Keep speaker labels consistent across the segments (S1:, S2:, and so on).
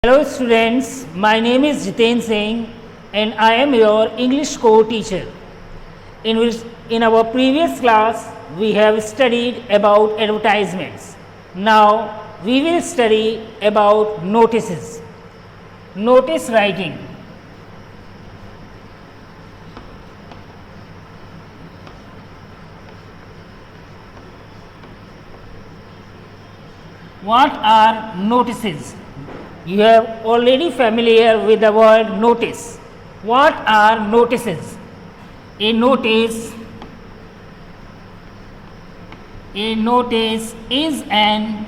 S1: Hello students, my name is Jiten Singh and I am your English co-teacher. In our previous class, we have studied about advertisements. Now, we will study about notices. Notice writing. What are notices? You are already familiar with the word notice. What are notices? A notice is an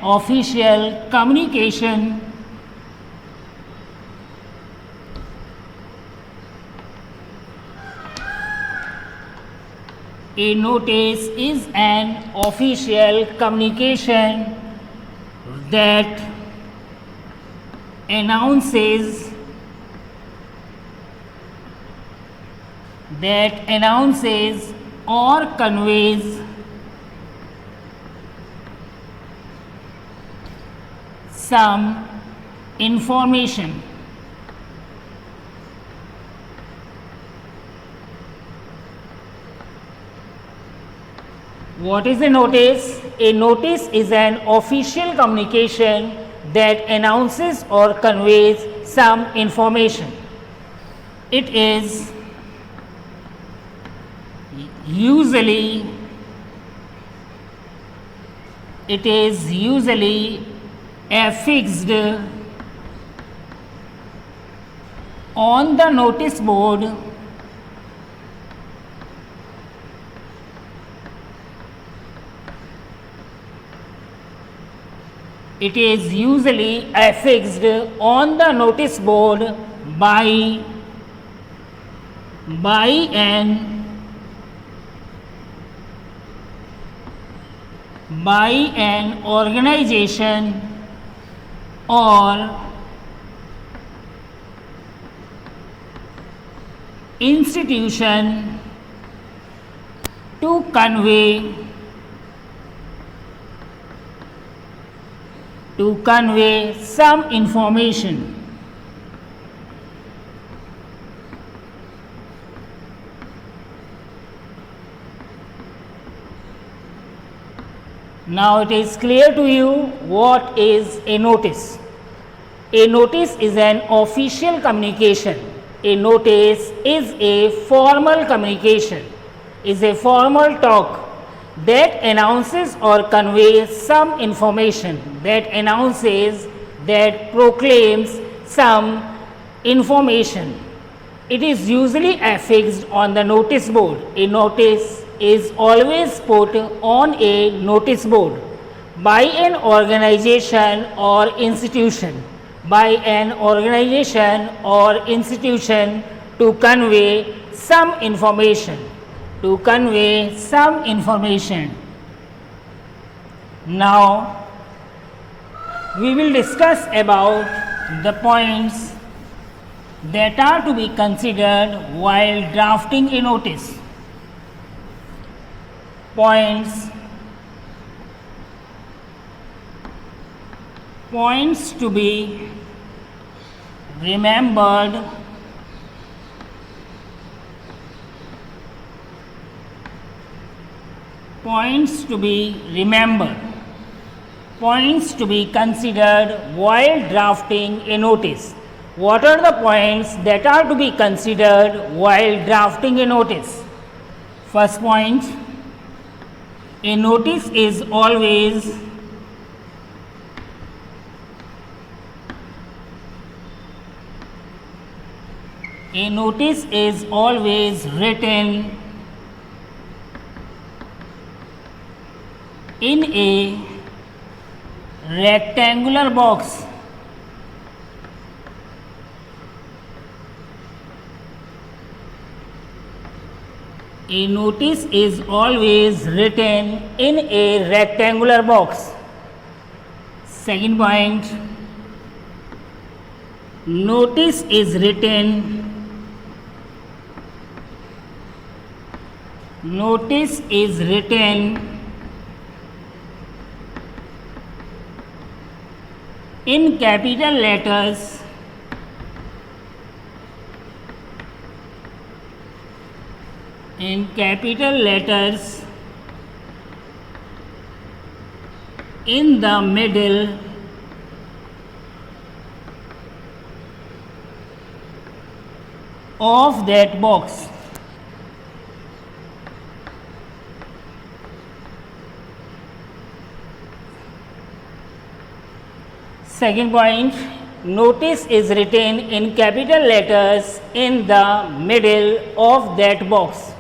S1: official communication A notice is an official communication that announces or conveys some information. What is a notice? A notice is an official communication that announces or conveys some information. It is usually affixed on the notice board It is usually affixed on the notice board by an organization or institution to convey some information. Now it is clear to you what is a notice. A notice is an official communication. A notice is a formal communication, is a formal talk that announces or conveys some information, that proclaims some information. It is usually affixed on the notice board. A notice is always put on a notice board by an organization or institution, to convey some information. Now we will discuss about the points that are to be considered while drafting a notice. Points to be remembered. Points to be considered while drafting a notice. What are the points that are to be considered while drafting a notice? First point, a notice is always written in a rectangular box. A notice is always written in a rectangular box. Second point, notice is written Notice is written in capital letters in the middle of that box. Second point, notice is written in capital letters in the middle of that box.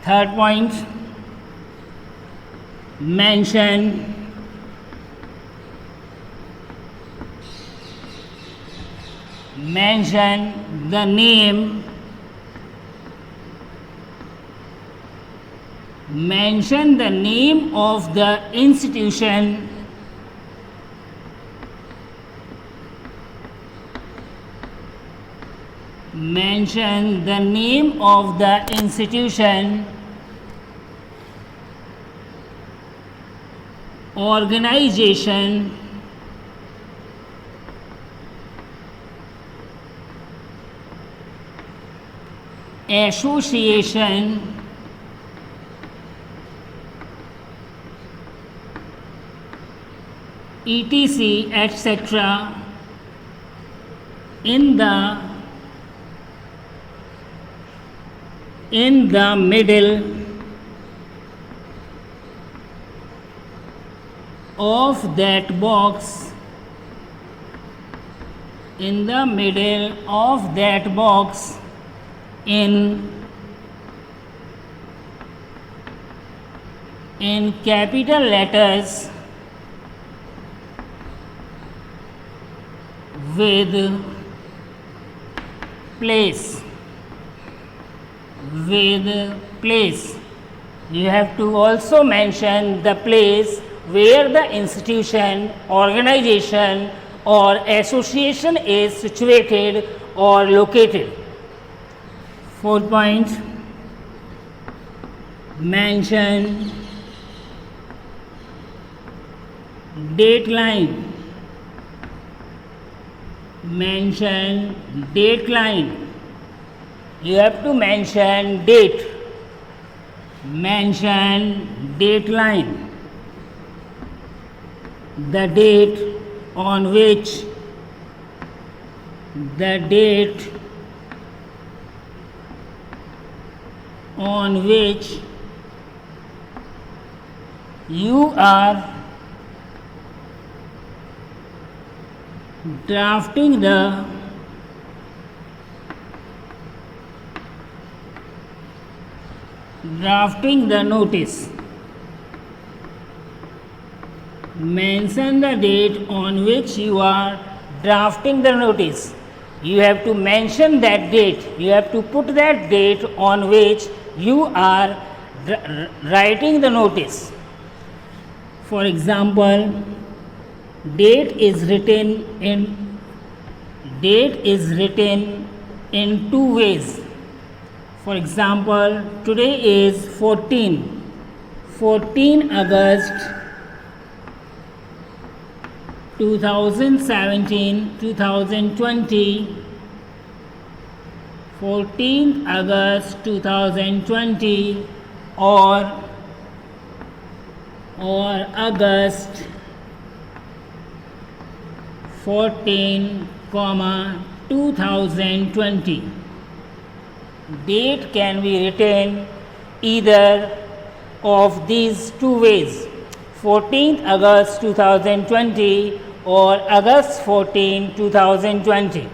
S1: Third point, mention the name of the institution organization, association, etc., etc. in the middle of that box, in capital letters with place. You have to also mention the place where the institution, organization or association is situated or located. Fourth point, mention dateline. You have to mention date. Dateline. The date on which you are drafting the notice. Mention the date on which you are drafting the notice. You have to mention that date. You have to put that date on which you are writing the notice. For example, date is written in two ways. For example, today is 14 August 2017, 2020, 14th August 2020 or August 14, 2020. Date can be written either of these two ways, 14th August 2020 or August 14, 2020.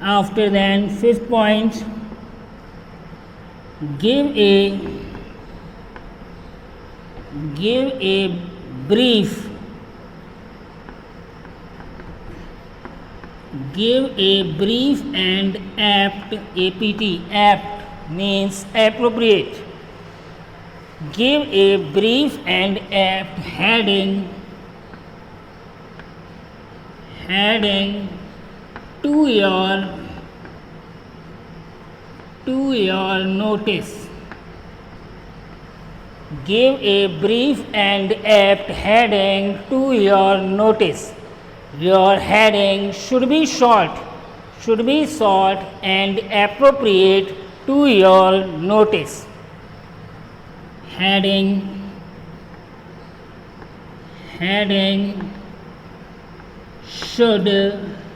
S1: After then, fifth point, give a brief and apt, apt means appropriate. Give a brief and apt heading to your notice. Give a brief and apt heading to your notice. Your heading should be short and appropriate to your notice. Heading should be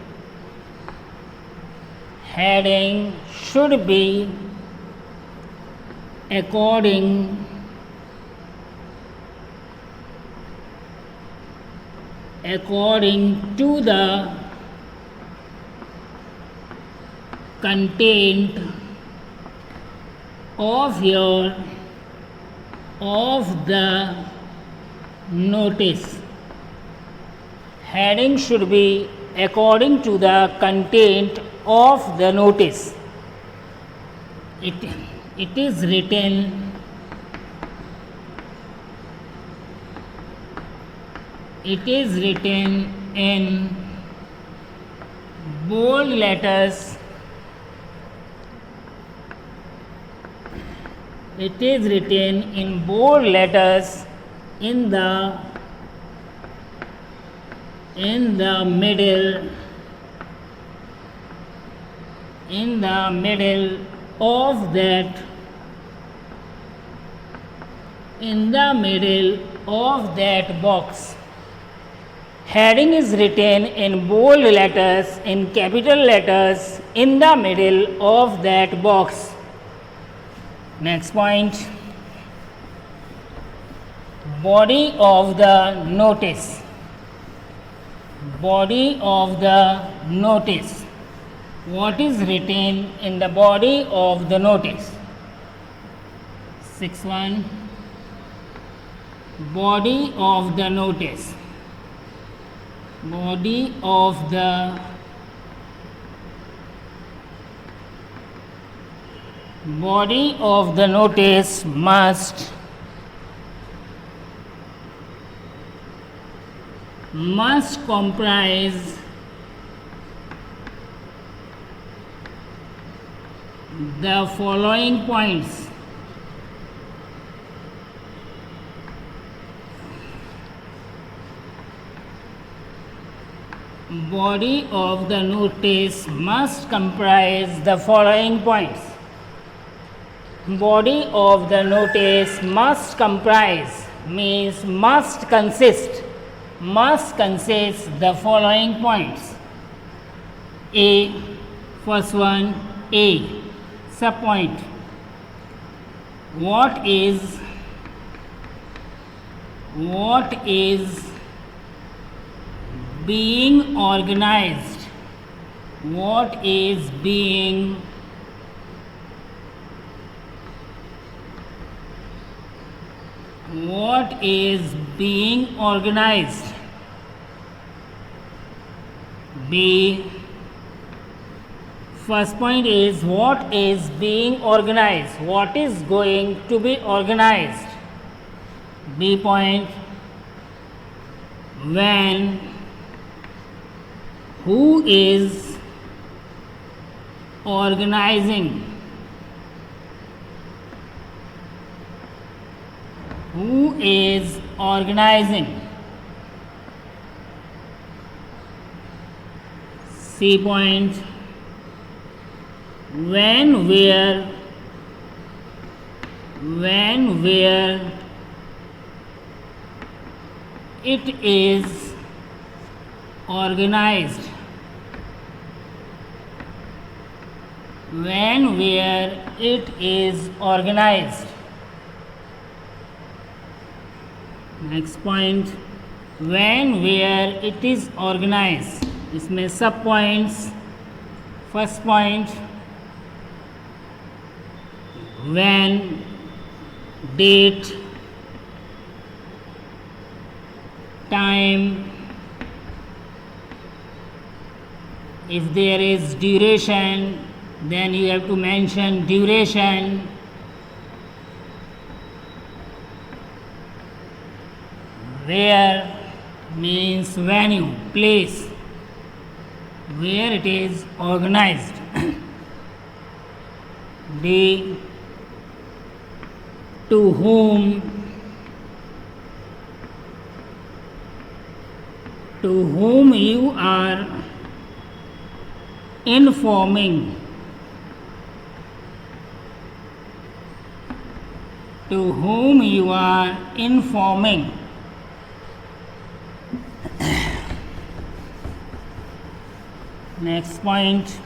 S1: according to the content of the notice. Heading should be according to the content of the notice. It is written in bold letters. It is written in bold letters in the middle of that box. Heading is written in bold letters, in capital letters, in the middle of that box. Next point. Body of the notice. Body of the notice. What is written in the body of the notice? 6.1. Body of the notice. Body of the notice must comprise the following points. Body of the notice must comprise the following points. Body of the notice must comprise means must consist the following points. A, first one, A, subpoint. What is being organized? What is being organized? B, first point is what is being organized, what is going to be organized. B point, when, who is organizing, who is organizing. C point, when, where it is organized. When, where it is organized. Next point, when, where it is organized. इसमें सब points. First point, when, date, time. If there is duration, then you have to mention duration. Where means venue, place where it is organized. D, to whom, to whom you are informing, to whom you are informing. Next point.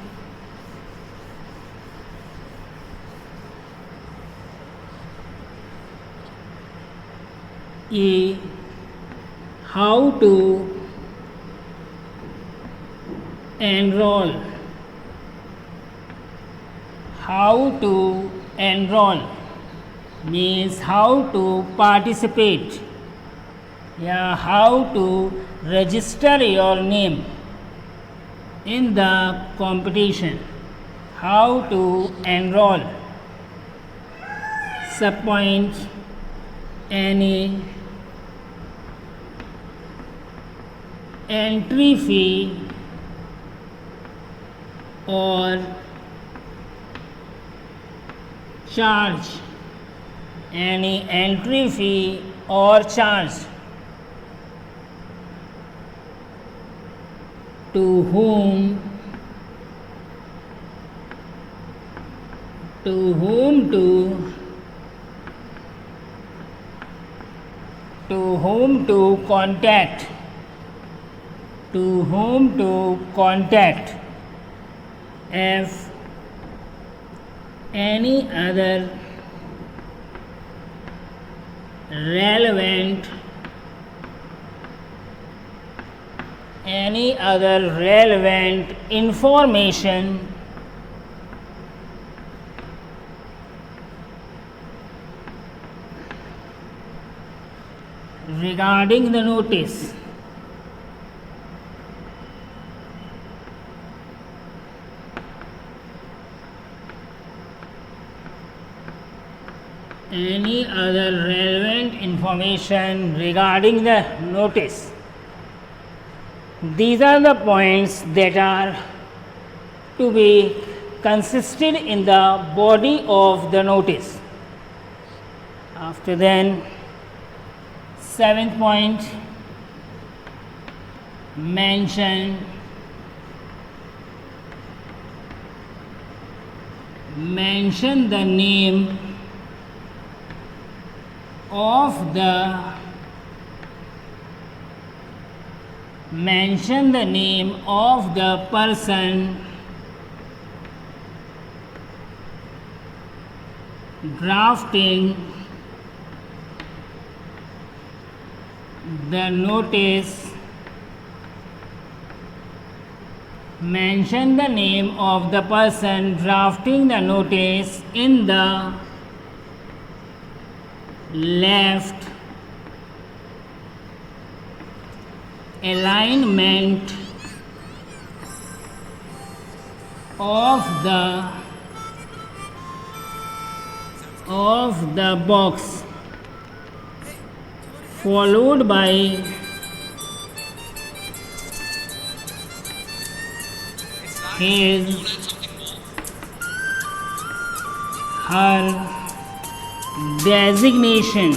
S1: E. How to enroll. How to enroll means how to participate, yeah, how to register your name in the competition. How to enroll. Subpoint. Any entry fee or charge. Any entry fee or charge. To whom. To whom to contact. To whom to contact. F. Any other relevant information regarding the notice. Any other relevant information regarding the notice. These are the points that are to be consisted in the body of the notice. After then, 7th point, mention the name of the person drafting the notice. Mention the name of the person drafting the notice in the left alignment of the box, followed by her designation.